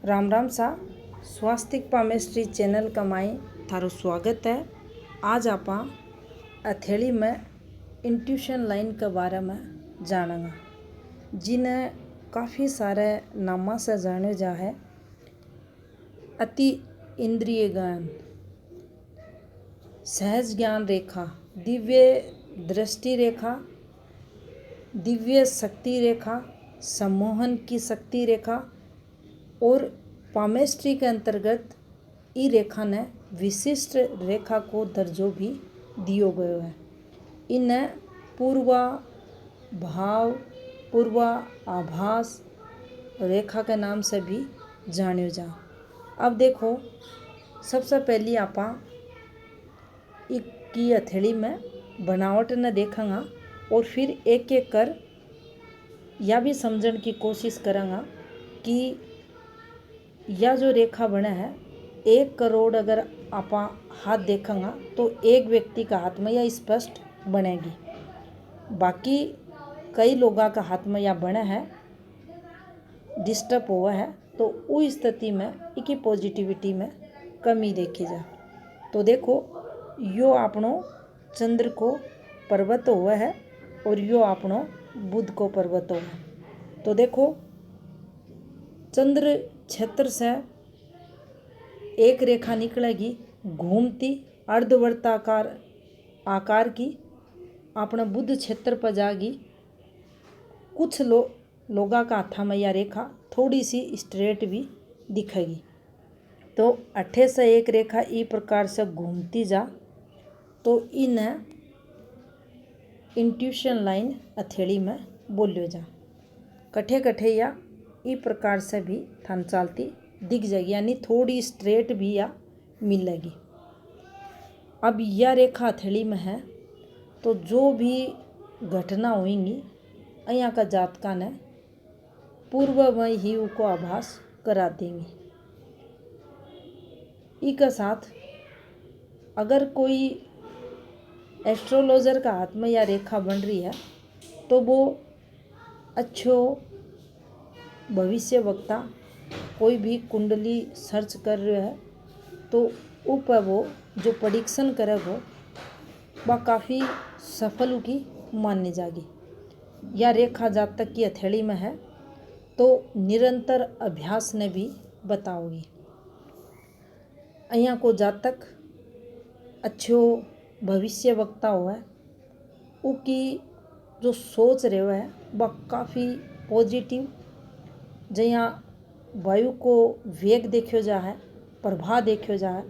राम राम सा स्वास्तिक palmistry channel का माई थारो स्वागत है। आज आप हथेली में इंट्यूशन लाइन के बारे में जानेंगे, जिन्हें काफ़ी सारे नामा से जाने जा है। अति इंद्रिय ज्ञान, सहज ज्ञान रेखा, दिव्य दृष्टि रेखा, दिव्य शक्ति रेखा, सम्मोहन की शक्ति रेखा और पामेस्ट्री के अंतर्गत ई रेखा ने विशिष्ट रेखा को दर्जो भी दियो गयो है। इन्हें पूर्वा भाव, पूर्वा आभास रेखा के नाम से भी जानियो जा। अब देखो, सबसे पहली आपा की हथेली में बनावट ने देखेंगा और फिर एक एक कर यह भी समझने की कोशिश करेंगा कि यह जो रेखा बने है 1 करोड़ अगर आप हाथ देखेंगा तो एक व्यक्ति का हाथ में यह स्पष्ट बनेगी। बाकी कई लोगों का हाथ में यह बने है डिस्टर्ब हुआ है, तो उस स्थिति में इनकी पॉजिटिविटी में कमी देखी जा। तो देखो, यो आपनो चंद्र को पर्वत हुआ है और यो आपनो बुध को पर्वत हुआ है। तो देखो, चंद्र क्षेत्र से एक रेखा निकलेगी घूमती अर्धवृत्ताकार आकार की, अपने बुध क्षेत्र पर जाएगी। कुछ लोगों का हाथा में यह रेखा थोड़ी सी स्ट्रेट भी दिखेगी। तो अठे से एक रेखा ई प्रकार से घूमती जा तो इन्हें इंट्यूशन लाइन हथेली में बोलियो जा। कठे कठे या ई प्रकार से भी थान चालती दिख जाएगी, यानी थोड़ी स्ट्रेट भी या मिलेगी। अब यह रेखा हथेली में है तो जो भी घटना होंगी यहाँ का जातका ने पूर्व में ही उनको आभास करा देंगी। इसके साथ अगर कोई एस्ट्रोलॉजर का हाथ में यह रेखा बन रही है तो वो अच्छो भविष्य वक्ता कोई भी कुंडली सर्च कर रहे है तो ऊपर वो जो प्रेडिक्शन करेगा वह काफ़ी सफल की माननी जाएगी। यह रेखा जातक की हथेली में है तो निरंतर अभ्यास ने भी बताओगी। यहाँ को जातक अच्छो भविष्य वक्ता हुआ है, उसकी जो सोच रहे है वह काफ़ी पॉजिटिव, जहाँ वायु को वेग देखो जा है, प्रभाव देखो जा है,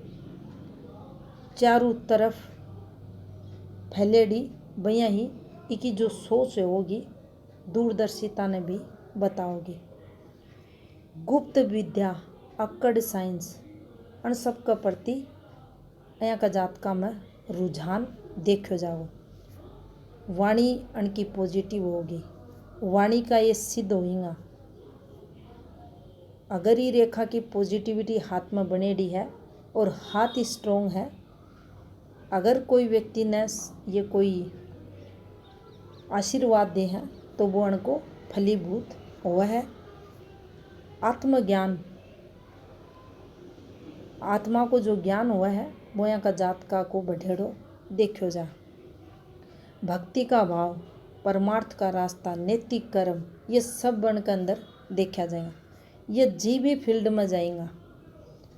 चारों तरफ फैलेडी भैया ही इसकी जो सोच होगी दूरदर्शिता ने भी बताओगी। गुप्त विद्या, अक्कड़ साइंस अन सब का प्रति यहाँ का जातका में रुझान देखो जाओ। वाणी अनकी पॉजिटिव होगी, वाणी का ये सिद्ध होगा। अगर ये रेखा की पॉजिटिविटी हाथ में बनेडी है और हाथ स्ट्रोंग है, अगर कोई व्यक्ति ने ये कोई आशीर्वाद दे हैं तो वो उनको फलीभूत हुआ है। आत्मज्ञान, आत्मा को जो ज्ञान हुआ है वो यहाँ का जातका को बढ़ेड़ो देखो जा। भक्ति का भाव, परमार्थ का रास्ता, नैतिक कर्म, ये सब बन के अंदर देखा जाएगा। ये जी भी फील्ड में जाएगा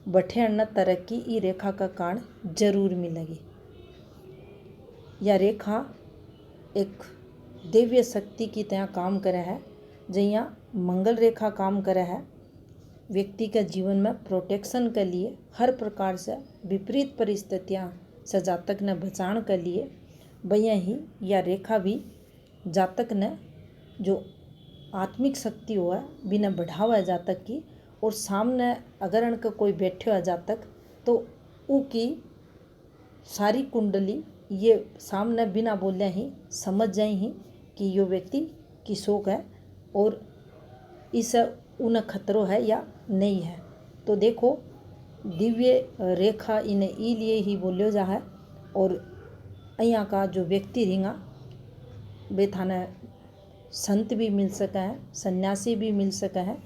बठे अन्न तरक्की ई रेखा का कारण जरूर मिलेगी। यह रेखा एक दिव्य शक्ति की तरह काम करे है, जहाँ मंगल रेखा काम करे है। व्यक्ति के जीवन में प्रोटेक्शन के लिए हर प्रकार से विपरीत परिस्थितियाँ से जातक ने बचाने के लिए भैया ही यह रेखा भी जातक ने जो आत्मिक शक्ति हुआ है बिना बढ़ावा है जातक की, और सामने अगर उनका कोई बैठे है जातक तो उनकी सारी कुंडली ये सामने बिना बोले ही समझ जाए ही कि यो व्यक्ति की शोक है और इस उन्हें खतरो है या नहीं है। तो देखो, दिव्य रेखा इन्हें ई लिए ही बोलियो जा है। और यहाँ का जो व्यक्ति रहेगा वे थाने संत भी मिल सका है, सन्यासी भी मिल सका है,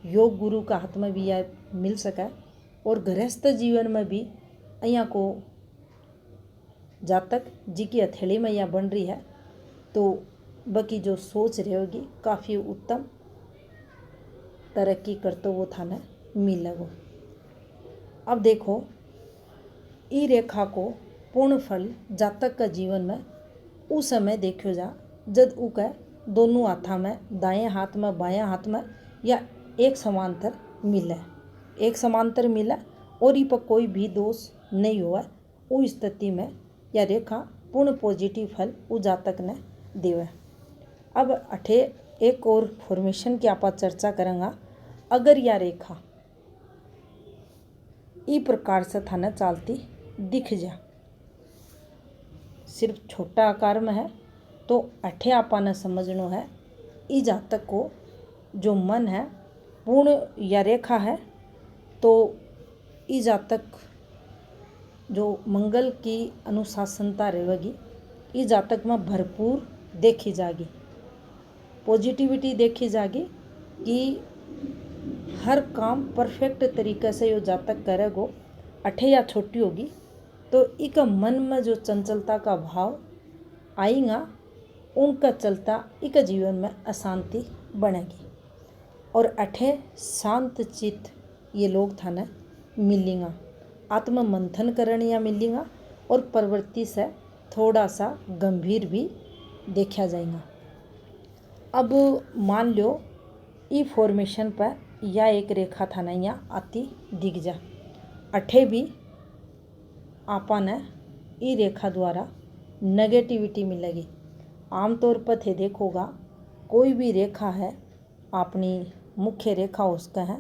योग गुरु का हाथ में भी यह मिल सके। और गृहस्थ जीवन में भी अहियाँ को जातक जी की हथेली में यह बन रही है तो बाकी जो सोच रहेगी काफ़ी उत्तम तरक्की करते वो थाने मिलेगो। अब देखो ई रेखा को पूर्ण फल जातक का जीवन में उस समय देखो जा जब उके दोनों हाथा में, दाएं हाथ में बायां हाथ में या एक समांतर मिले और ई पर कोई भी दोष नहीं हुआ। उस स्थिति में यह रेखा पूर्ण पॉजिटिव फल उस जातक ने देवे। अब अठे एक और फॉर्मेशन की आप चर्चा करेंगे। अगर यह रेखा ई प्रकार से थाने चालती दिख जा, सिर्फ छोटा आकार में है, तो अठे आपने समझना है ई जातक को जो मन है पूर्ण या रेखा है तो ई जातक जो मंगल की अनुशासनता रहेगी ई जातक में भरपूर देखी जाएगी, पॉजिटिविटी देखी जाएगी कि हर काम परफेक्ट तरीके से यो जातक करेगो। अठे या छोटी होगी तो इक मन में जो चंचलता का भाव आएगा उनका चलता इक जीवन में अशांति बनेगी। और अठे शांत चित्त ये लोग थाने मिलेंगे, आत्म मंथन करने या मिलेंगे और प्रवृत्ति से थोड़ा सा गंभीर भी देखा जाएगा। अब मान लो ई फॉर्मेशन पर या एक रेखा थाने यहाँ आती दिख जा, अठे भी आपने ई रेखा द्वारा नेगेटिविटी मिलेगी। आमतौर पर थे देखोगा कोई भी रेखा है अपनी मुख्य रेखा उसका है,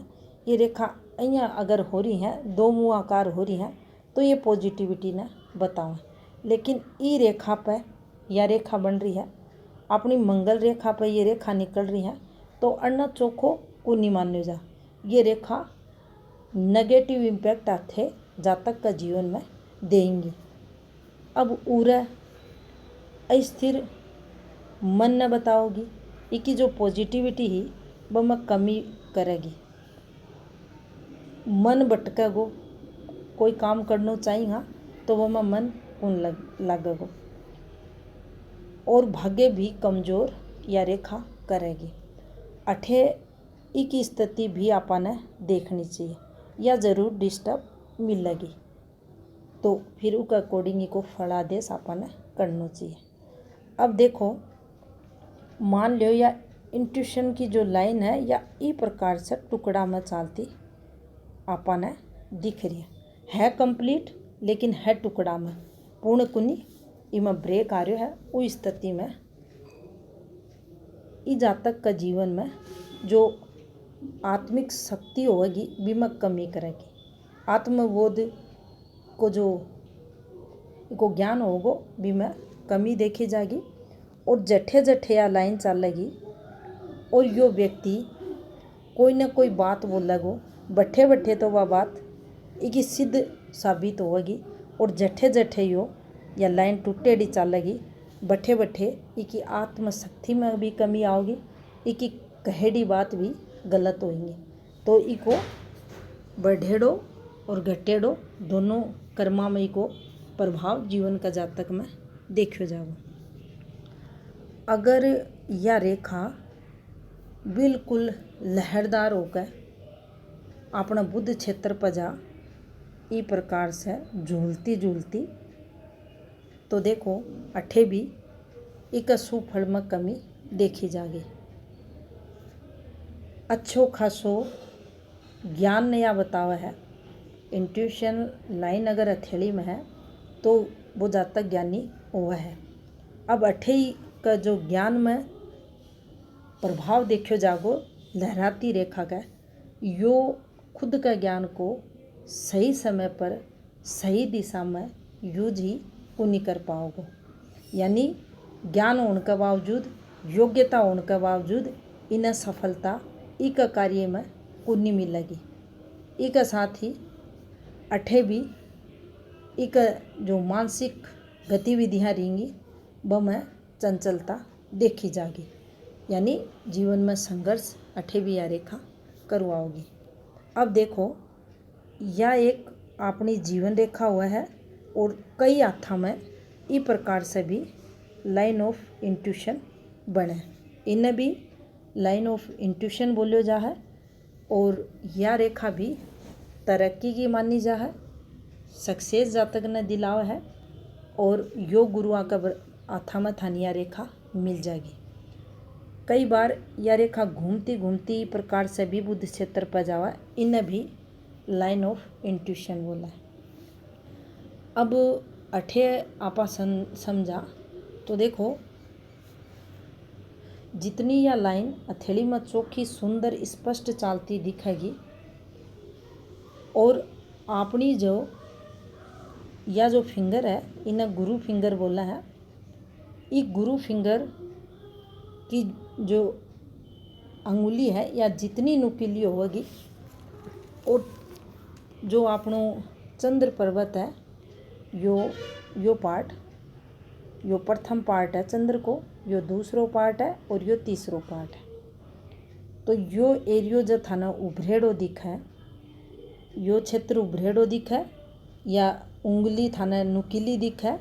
ये रेखा અહીંયા अगर हो रही है दो मुँह आकार हो रही है तो ये पॉजिटिविटी ने बताओ। लेकिन ई रेखा पर यह रेखा बन रही है अपनी मंगल रेखा पर ये रेखा निकल रही है तो अन्ना चोखो को नहीं मान्यो जा, ये रेखा नेगेटिव इम्पैक्ट आते जातक का जीवन में देंगी। अब उरे अस्थिर मन ने बताओगी इसकी जो पॉजिटिविटी ही वह में कमी करेगी, मन भटकेगो, कोई काम करना चाहिए तो वह में मन कौन लगेगो और भाग्य भी कमज़ोर या रेखा करेगी। अठे की स्थिति भी आपने देखनी चाहिए या ज़रूर डिस्टर्ब मिलेगी तो फिर उसके अकॉर्डिंग को फलादेश आपने करना चाहिए। अब देखो मान लो या इंट्यूशन की जो लाइन है या ई प्रकार से टुकड़ा में चलती आपने दिख रही है कंप्लीट लेकिन है टुकड़ा में पूर्ण कुनी इमें ब्रेक आ रहा है। उस स्थिति में ई जातक का जीवन में जो आत्मिक शक्ति होगी बीमा कमी करेगी, आत्मबोध को जो को ज्ञान होगा बीमा कमी देखी जाएगी और जठे जठे या लाइन चलेगी और यो व्यक्ति कोई ना कोई बात बोलेगो बठे बठे तो वह बात इसकी सिद्ध साबित होगी और जठे जठे यो या लाइन टूटेडी चलेगी बठे बठे इसकी आत्मशक्ति में भी कमी आओगी, इसकी कहेड़ी बात भी गलत होगी तो इको बढ़ेड़ो और घटेड़ो दोनों कर्मा में को प्रभाव जीवन का जातक में देखो जाओ। अगर यह रेखा बिल्कुल लहरदार होकर अपना बुद्ध क्षेत्र पर जा ई प्रकार से झूलती झूलती तो देखो अठे भी एक सुफल में कमी देखी जाएगी। अच्छो खासो ज्ञान नया बतावा है, इंट्यूशन लाइन अगर हथेली में है तो वो जातक ज्ञानी हुआ है। अब अठे का जो ज्ञान में प्रभाव देखो जागो लहराती रेखा का यो खुद का ज्ञान को सही समय पर सही दिशा में यूज ही को नहीं कर पाओगे, यानी ज्ञान होने के बावजूद योग्यता होने के बावजूद इन्हें सफलता एक कार्य में को नहीं मिलेगी। एक साथ ही अठे भी एक जो मानसिक गतिविधियाँ रहेंगी वह में चंचलता देखी जाएगी, यानी जीवन में संघर्ष अठे भी यह रेखा करवाओगी। अब देखो, यह एक अपनी जीवन रेखा हुआ है और कई हाथा में इस प्रकार से भी लाइन ऑफ इंट्यूशन बने, इन्हें भी लाइन ऑफ इंट्यूशन बोलो जा है। और यह रेखा भी तरक्की की मानी जा है, सक्सेस जातक ने दिलावा है और योग गुरुआ का आथा में थानी यह रेखा मिल जाएगी। कई बार यह रेखा घूमती घूमती प्रकार से भी बुद्ध क्षेत्र पर जावा, इन्हें भी लाइन ऑफ इंट्यूशन बोला है। अब अठे आपा समझा तो देखो, जितनी यह लाइन हथेली में चौखी सुंदर स्पष्ट चालती दिखेगी और अपनी जो फिंगर है इन्हें गुरु फिंगर बोला है। ये गुरु फिंगर की जो अंगुली है या जितनी नुकीली होगी और जो अपनो चंद्र पर्वत है यो पार्ट, यो प्रथम पार्ट है चंद्र को, यो दूसरो पार्ट है और यो तीसरो पार्ट है। तो यो एरियो जो थाना उभरेड़ो दिखे, यो क्षेत्र उभरेड़ो दिखे या उंगली थाने नुकीली दिखे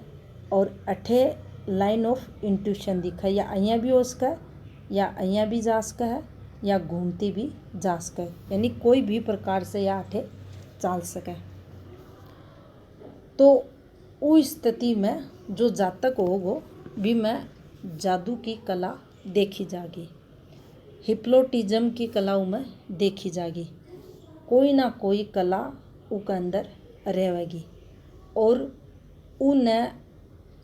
और अठे लाइन ऑफ इंट्यूशन दिखे, या अहियाँ भी हो सके या अहियाँ भी जा सके है या घूमती भी जा सके, यानी कोई भी प्रकार से यह अठे चाल सके। तो उस स्थिति में जो जातक होगो भी में जादू की कला देखी जागी, हिप्नोटिज्म की कलाओं में देखी जागी, कोई ना कोई कला उसके अंदर रहेगी और उन्हें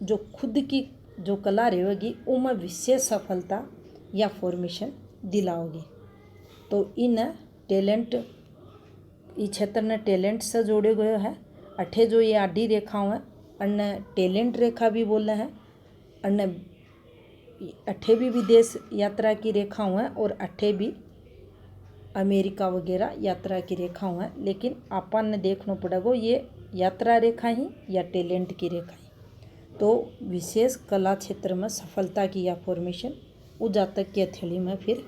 जो खुद की जो कला रहेगी उनमें विशेष सफलता या फॉर्मेशन दिलाओगी। तो इन टैलेंट, इस क्षेत्र ने टैलेंट से जोड़े गए है। अठे जो ये आडी रेखाओं है अन्य टैलेंट रेखा भी बोले हैं, अन्य अठे भी विदेश यात्रा की रेखाओं हैं और अठे भी अमेरिका वगैरह यात्रा की रेखाओं हैं। लेकिन अपन ने देखना पड़ेगा ये यात्रा रेखा ही या टैलेंट की रेखा ही। तो विशेष कला क्षेत्र में सफलता की या फॉर्मेशन उस जातक की हथेली में फिर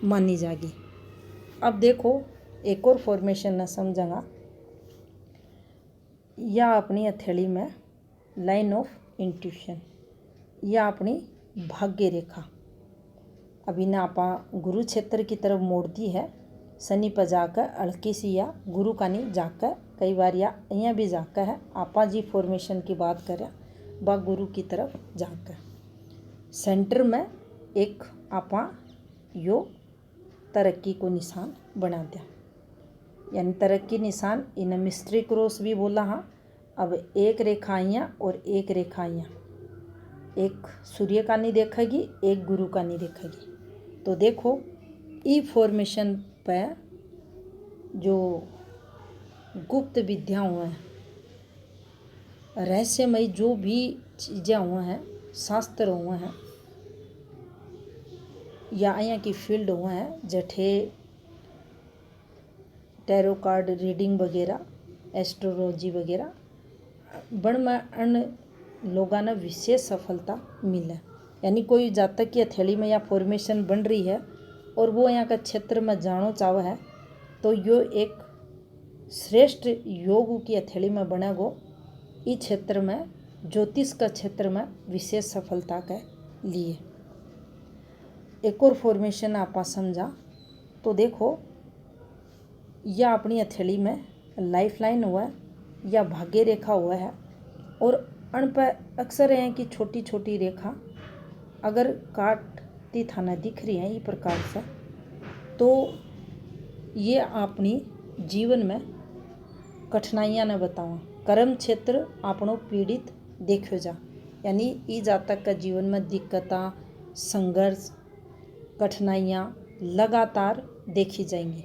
मानी जाएगी। अब देखो एक और फॉर्मेशन न समझागा, या अपनी हथेली में लाइन ऑफ इंट्यूशन या अपनी भाग्य रेखा। अभी ना आपा गुरु क्षेत्र की तरफ मोड़ दी है, शनि पर जाकर हल्की सी या गुरु का नहीं जाकर कई बार या यहाँ भी जाकर है। आपा जी फॉर्मेशन की बात करें बा गुरु की तरफ जाकर सेंटर में एक आपा यो तरक्की को निशान बना दिया, यानी तरक्की निशान इन्हें मिस्ट्री क्रॉस भी बोला। हाँ, अब एक रेखा यहाँ और एक रेखा यहाँ, एक सूर्य का नहीं देखेगी एक गुरु का नहीं देखेगी। तो देखो ई फॉर्मेशन पे जो गुप्त विद्या हुए हैं, रहस्यमयी जो भी चीज़ें हुए हैं, शास्त्र हुए हैं या यहाँ की फील्ड हुए हैं, जठे टैरो कार्ड रीडिंग वगैरह, एस्ट्रोलॉजी वगैरह, बण में अन लोगों ने विशेष सफलता मिले। यानी कोई जातक की हथेली में या फॉर्मेशन बन रही है और वो यहाँ का क्षेत्र में जानो चाहे है तो यो एक श्रेष्ठ योग की हथेली में बनेगो। इस क्षेत्र में ज्योतिष का क्षेत्र में विशेष सफलता के लिए एक और फॉर्मेशन आपा समझा तो देखो, यह अपनी हथेली में लाइफ लाइन हुआ है या भाग्य रेखा हुआ है और अण पर अक्सर है कि छोटी छोटी रेखा अगर काटती थाना दिख रही है इस प्रकार से, तो ये अपनी जीवन में कठिनाइयाँ न बतावा। कर्म क्षेत्र आपनो पीड़ित देखो जा, यानी ई जातक का जीवन में दिक्कतां, संघर्ष, कठिनाइयाँ लगातार देखी जाएंगी।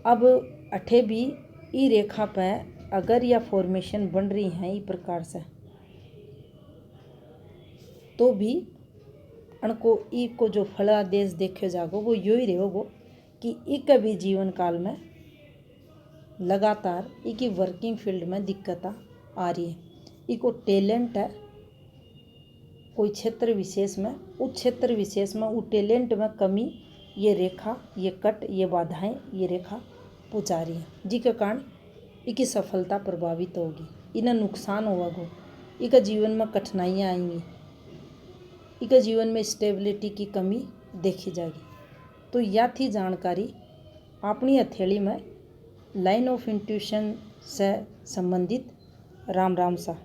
अब अठे भी ई रेखा पर अगर यह फॉर्मेशन बन रही हैं इस प्रकार से, तो भी अनको ई को जो फलादेश देखे जागो वो यो ही रहेगो कि एक भी जीवन काल में लगातार इकी वर्किंग फील्ड में दिक्कत आ रही है। इको टैलेंट है कोई क्षेत्र विशेष में, उस क्षेत्र विशेष में उस टैलेंट में कमी ये रेखा, ये कट, ये बाधाएं, ये रेखा पुजारी हैं, जिसके कारण इनकी सफलता प्रभावित होगी, इन्हें नुकसान होगा, इनका जीवन में कठिनाइयाँ आएंगी, इनके जीवन में स्टेबिलिटी की कमी देखी जाएगी। तो यह थी जानकारी अपनी हथेली में लाइन ऑफ इंट्यूशन से संबंधित। राम राम सा।